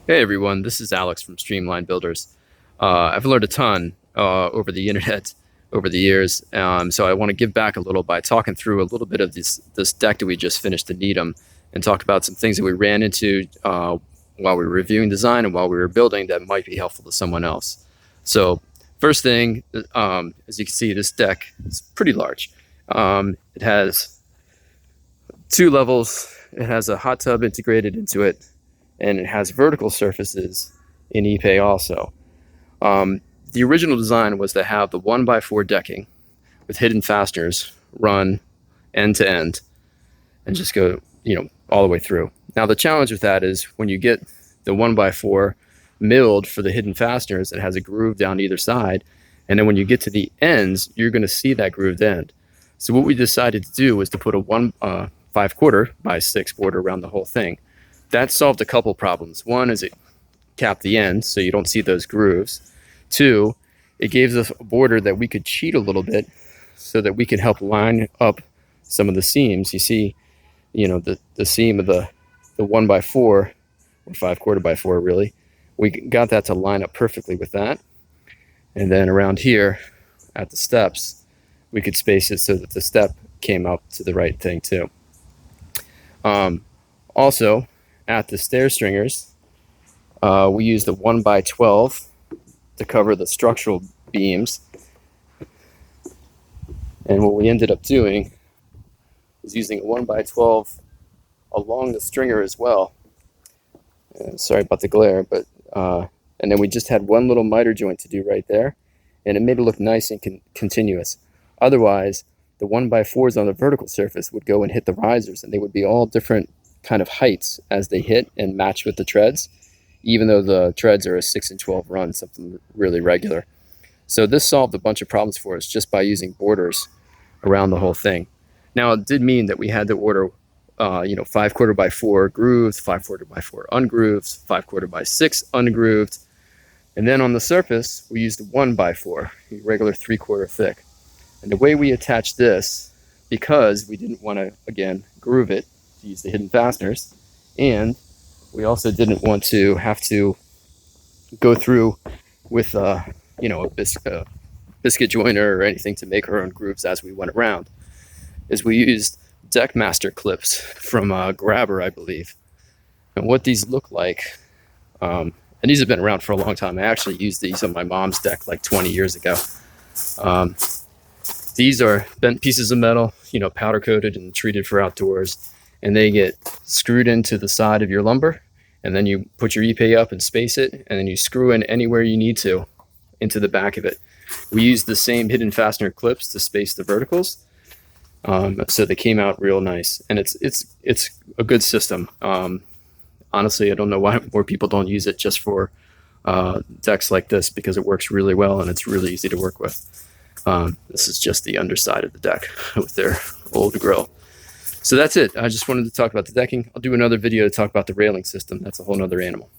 Hey everyone, this is Alex from Streamline Builders. I've learned a ton over the internet over the years, so I want to give back a little by talking through a little bit of this deck that we just finished in Needham, and talk about some things that we ran into while we were reviewing design and while we were building that might be helpful to someone else. So first thing, as you can see, this deck is pretty large. It has two levels. It has a hot tub integrated into it, and it has vertical surfaces in Ipe also. The original design was to have the 1x4 decking with hidden fasteners run end to end and just go, all the way through. Now the challenge with that is when you get the 1x4 milled for the hidden fasteners, it has a groove down either side, and then when you get to the ends, you're going to see that grooved end. So what we decided to do was to put a 5/4 by 6 border around the whole thing. That solved a couple problems. One is it capped the ends so you don't see those grooves. Two, it gives us a border that we could cheat a little bit so that we could help line up some of the seams. You see, the seam of the 1x4 or 5/4 by 4 really. We got that to line up perfectly with that. And then around here at the steps, we could space it so that the step came up to the right thing too. Also, at the stair stringers, we used a 1x12 to cover the structural beams. And what we ended up doing is using a 1x12 along the stringer as well. Sorry about the glare, but and then we just had one little miter joint to do right there, and it made it look nice and continuous. Otherwise, the 1x4s on the vertical surface would go and hit the risers, and they would be all different kind of heights as they hit and match with the treads, even though the treads are a 6 and 12 run, something really regular. So this solved a bunch of problems for us just by using borders around the whole thing. Now it did mean that we had to order 5/4 by 4 grooved, 5/4 by 4 ungrooved, 5/4 by 6 ungrooved, and then on the surface we used 1x4, a regular 3/4 thick. And the way we attached this, because we didn't want to again groove it, to use the hidden fasteners, and we also didn't want to have to go through with a biscuit joiner or anything to make our own grooves as we went around, is we used Deckmaster clips from Grabber, I believe. And what these look like, and these have been around for a long time. I actually used these on my mom's deck like 20 years ago. These are bent pieces of metal, powder coated and treated for outdoors, and they get screwed into the side of your lumber, and then you put your Ipe up and space it, and then you screw in anywhere you need to into the back of it. We used the same hidden fastener clips to space the verticals, so they came out real nice, and it's a good system. Honestly, I don't know why more people don't use it just for decks like this, because it works really well and it's really easy to work with. This is just the underside of the deck with their old grill. So that's it. I just wanted to talk about the decking. I'll do another video to talk about the railing system. That's a whole nother animal.